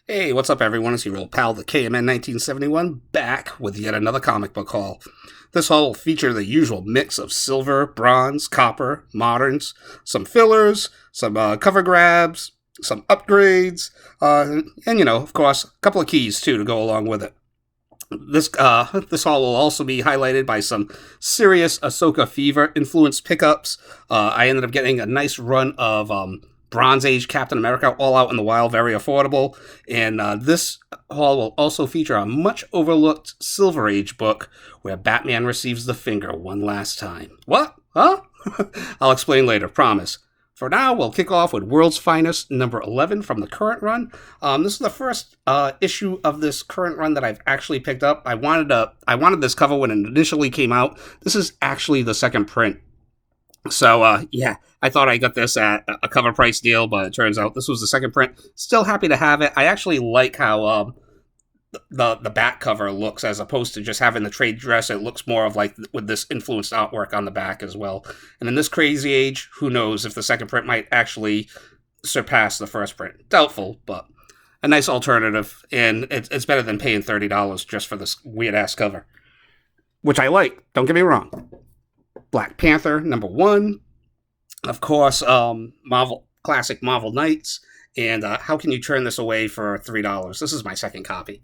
Hey, what's up, everyone? It's your old pal, the KMN 1971, back with yet another comic book haul. This haul will feature the usual mix of silver, bronze, copper, moderns, some fillers, some cover grabs, some upgrades, and, of course, a couple of keys, too, to go along with it. This haul will also be highlighted by some serious Ahsoka fever influenced pickups. I ended up getting a nice run of Bronze Age Captain America, all out in the wild, very affordable. And this haul will also feature a much overlooked Silver Age book where Batman receives the finger one last time. What? Huh? I'll explain later, promise. For now, we'll kick off with World's Finest, number 11 from the current run. This is the first issue of this current run that I've actually picked up. I wanted this cover when it initially came out. This is actually the second print. So, yeah, I thought I got this at a cover price deal, but it turns out this was the second print. Still happy to have it. I actually like how the back cover looks as opposed to just having the trade dress. It looks more of like with this influenced artwork on the back as well. And in this crazy age, who knows if the second print might actually surpass the first print. Doubtful, but a nice alternative. And it's better than paying $30 just for this weird-ass cover. Which I like, don't get me wrong. Black Panther, number 1. Of course, classic Marvel Knights. And how can you turn this away for $3? This is my second copy.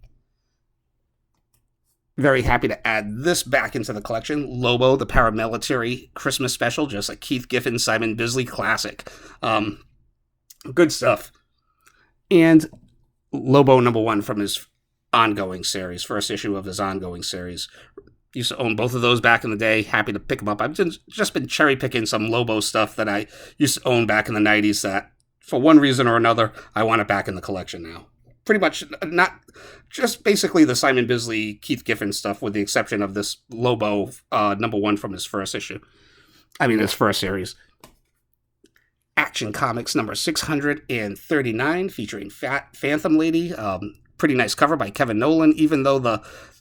Very happy to add this back into the collection. Lobo, the paramilitary Christmas special, just a Keith Giffen, Simon Bisley classic. Good stuff. And Lobo number 1 from his ongoing series, first issue of his ongoing series. Used to own both of those back in the day. Happy to pick them up. I've just been cherry picking some Lobo stuff that I used to own back in the 90s that, for one reason or another, I want it back in the collection now. Pretty much not just basically the Simon Bisley, Keith Giffen stuff, with the exception of this Lobo number 1 from his first issue. His first series. Action Comics number 639, featuring Phantom Lady. Pretty nice cover by Kevin Nolan, even though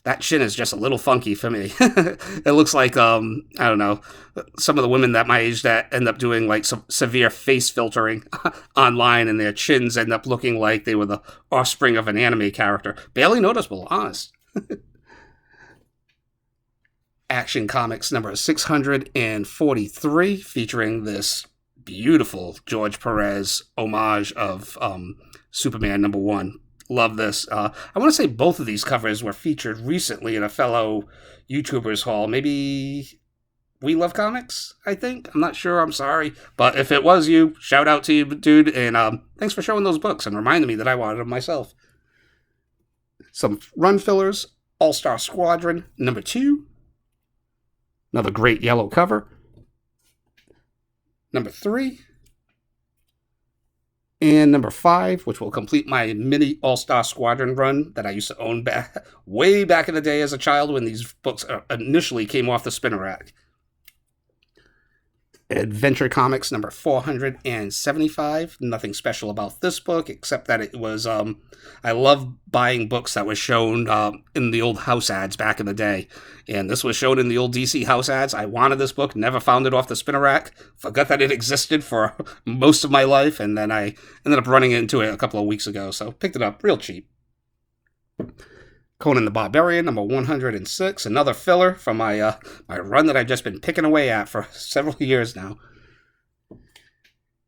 that chin is just a little funky for me. It looks like, I don't know, some of the women that my age that end up doing like some severe face filtering online, and their chins end up looking like they were the offspring of an anime character. Barely noticeable, honest. Action Comics number 643, featuring this beautiful George Perez homage of Superman number 1. Love this. I want to say both of these covers were featured recently in a fellow YouTuber's haul. Maybe We Love Comics, I think. I'm not sure. I'm sorry. But if it was you, shout out to you, dude. And thanks for showing those books and reminding me that I wanted them myself. Some run fillers. All-Star Squadron number 2. Another great yellow cover. Number 3. And number 5, which will complete my mini All-Star Squadron run that I used to own way back in the day as a child when these books initially came off the spinner rack. Adventure Comics number 475. Nothing special about this book, except that it was, I love buying books that were shown in the old house ads back in the day. And this was shown in the old DC house ads. I wanted this book, never found it off the spinner rack, forgot that it existed for most of my life, and then I ended up running into it a couple of weeks ago, so picked it up real cheap. Conan the Barbarian, number 106, another filler from my run that I've just been picking away at for several years now.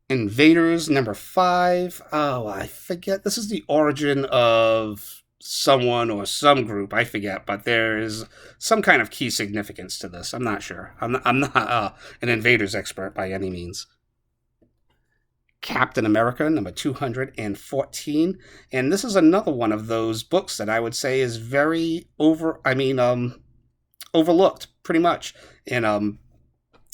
Invaders, number 5. Oh, I forget. This is the origin of someone or some group. I forget, but there is some kind of key significance to this. I'm not sure. I'm not an Invaders expert by any means. Captain America, number 214. And this is another one of those books that I would say is very overlooked, pretty much. And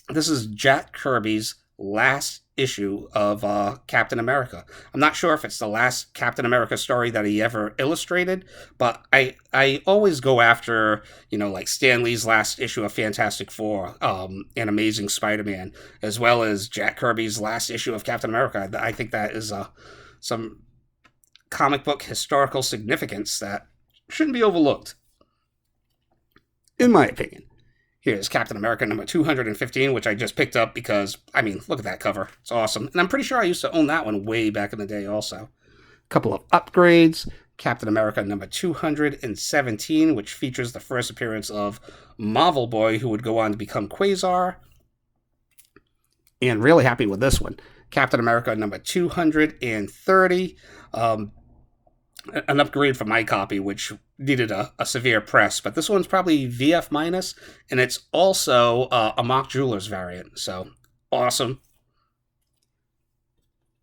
this is Jack Kirby's last issue of Captain America. I'm not sure if it's the last Captain America story that he ever illustrated, but I always go after, like Stan Lee's last issue of Fantastic Four and Amazing Spider-Man, as well as Jack Kirby's last issue of Captain America. I think that is some comic book historical significance that shouldn't be overlooked, in my opinion. Here's Captain America number 215, which I just picked up because, look at that cover. It's awesome. And I'm pretty sure I used to own that one way back in the day also. A couple of upgrades. Captain America number 217, which features the first appearance of Marvel Boy, who would go on to become Quasar. And really happy with this one. Captain America number 230. An upgrade from my copy, which needed a severe press, but this one's probably VF minus, and it's also a Mock Jewelers variant, so awesome.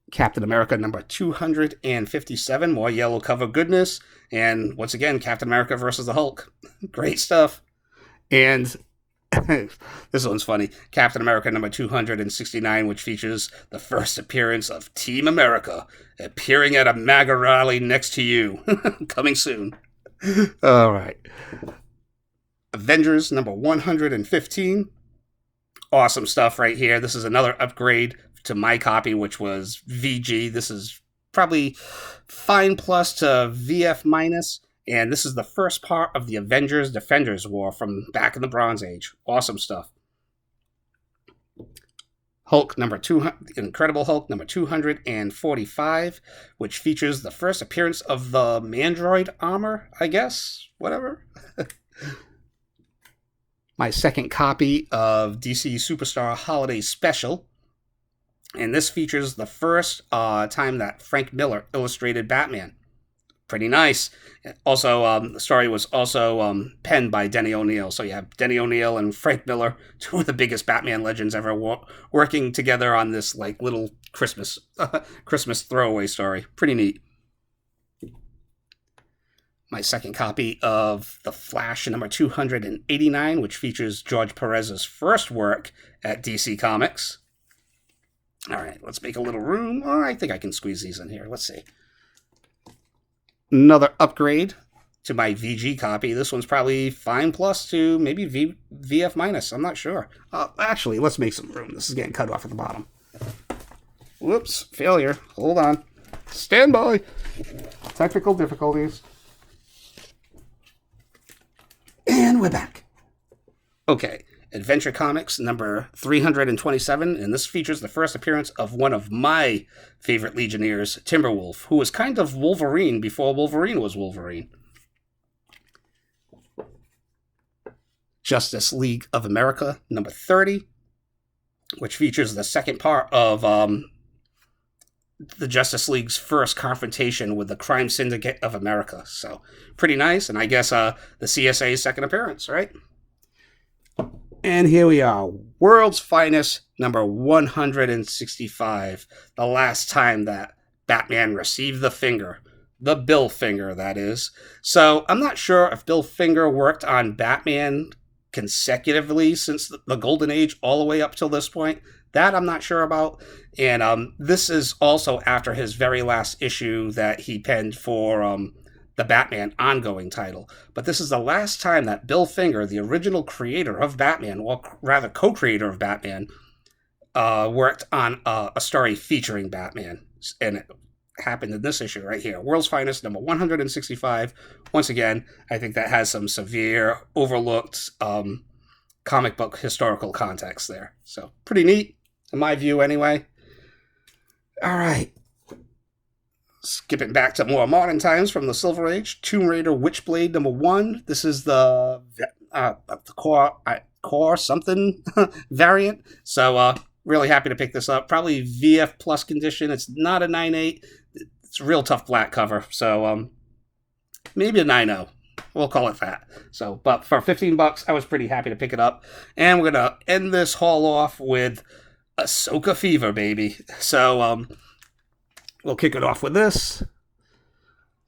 Captain America number 257, more yellow cover goodness, and once again, Captain America versus the Hulk. Great stuff. And this one's funny. Captain America number 269, which features the first appearance of Team America appearing at a MAGA rally next to you. Coming soon. All right. Avengers number 115. Awesome stuff right here. This is another upgrade to my copy, which was VG. This is probably fine plus to VF minus. And this is the first part of the Avengers Defenders War from back in the Bronze Age. Awesome stuff. Hulk number 200, Incredible Hulk number 245, which features the first appearance of the Mandroid armor, I guess. Whatever. My second copy of DC Superstar Holiday Special. And this features the first time that Frank Miller illustrated Batman. Pretty nice. Also, the story was also penned by Denny O'Neil. So you have Denny O'Neil and Frank Miller, two of the biggest Batman legends ever, working together on this like little Christmas throwaway story. Pretty neat. My second copy of The Flash number 289, which features George Perez's first work at DC Comics. All right, let's make a little room. Oh, I think I can squeeze these in here. Let's see. Another upgrade to my VG copy. This one's probably fine plus to maybe VF minus. I'm not sure. Actually, let's make some room. This is getting cut off at the bottom. Whoops, failure. Hold on. Stand by. Technical difficulties. And we're back. Okay, Adventure Comics number 327, and this features the first appearance of one of my favorite Legionnaires, Timberwolf, who was kind of Wolverine before Wolverine was Wolverine. Justice League of America number 30, which features the second part of the Justice League's first confrontation with the Crime Syndicate of America. So, pretty nice, and I guess the CSA's second appearance, right? And here we are, World's Finest, number 165. The last time that Batman received the finger. The Bill Finger, that is. So, I'm not sure if Bill Finger worked on Batman consecutively since the Golden Age all the way up till this point. That I'm not sure about. And this is also after his very last issue that he penned for the Batman ongoing title. But this is the last time that Bill Finger, the original creator of Batman, or rather co-creator of Batman, worked on a story featuring Batman. And it happened in this issue right here. World's Finest, number 165. Once again, I think that has some severe, overlooked comic book historical context there. So, pretty neat, in my view anyway. All right. Skipping back to more modern times from the Silver Age, Tomb Raider Witchblade number 1. This is the core something variant. So really happy to pick this up. Probably VF plus condition. It's not a 9.8. It's a real tough black cover. So maybe a 9.0. We'll call it that. So, but for $15, I was pretty happy to pick it up. And we're gonna end this haul off with Ahsoka Fever, baby. So we'll kick it off with this.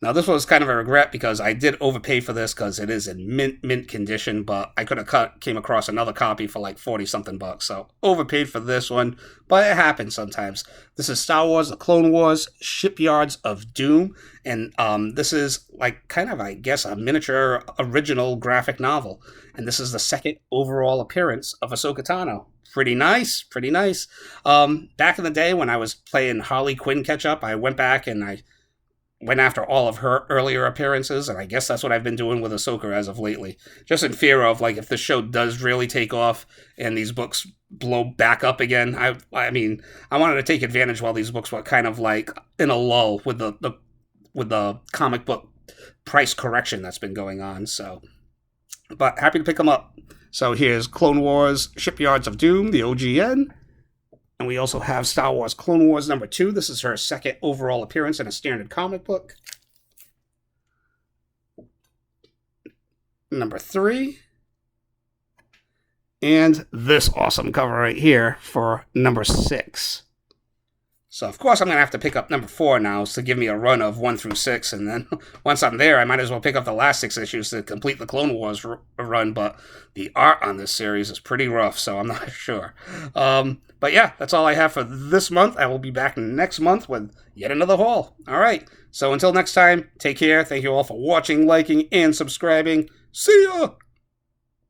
Now, this was kind of a regret because I did overpay for this because it is in mint condition, but I could have came across another copy for like 40-something bucks. So, overpaid for this one, but it happens sometimes. This is Star Wars: The Clone Wars Shipyards of Doom, and this is like kind of, I guess, a miniature original graphic novel. And this is the second overall appearance of Ahsoka Tano. Pretty nice, pretty nice. Back in the day when I was playing Harley Quinn catch-up, I went back and I went after all of her earlier appearances, and I guess that's what I've been doing with Ahsoka as of lately. Just in fear of, like, if this show does really take off and these books blow back up again. I mean, I wanted to take advantage while these books were kind of like in a lull with the comic book price correction that's been going on. So, but happy to pick them up. So here's Clone Wars Shipyards of Doom, the OGN. And we also have Star Wars Clone Wars number 2. This is her second overall appearance in a standard comic book. Number 3. And this awesome cover right here for number 6. So, of course, I'm going to have to pick up number 4 now to give me a run of 1 through 6. And then once I'm there, I might as well pick up the last 6 issues to complete the Clone Wars run. But the art on this series is pretty rough, so I'm not sure. But yeah, that's all I have for this month. I will be back next month with yet another haul. All right. So until next time, take care. Thank you all for watching, liking, and subscribing. See ya!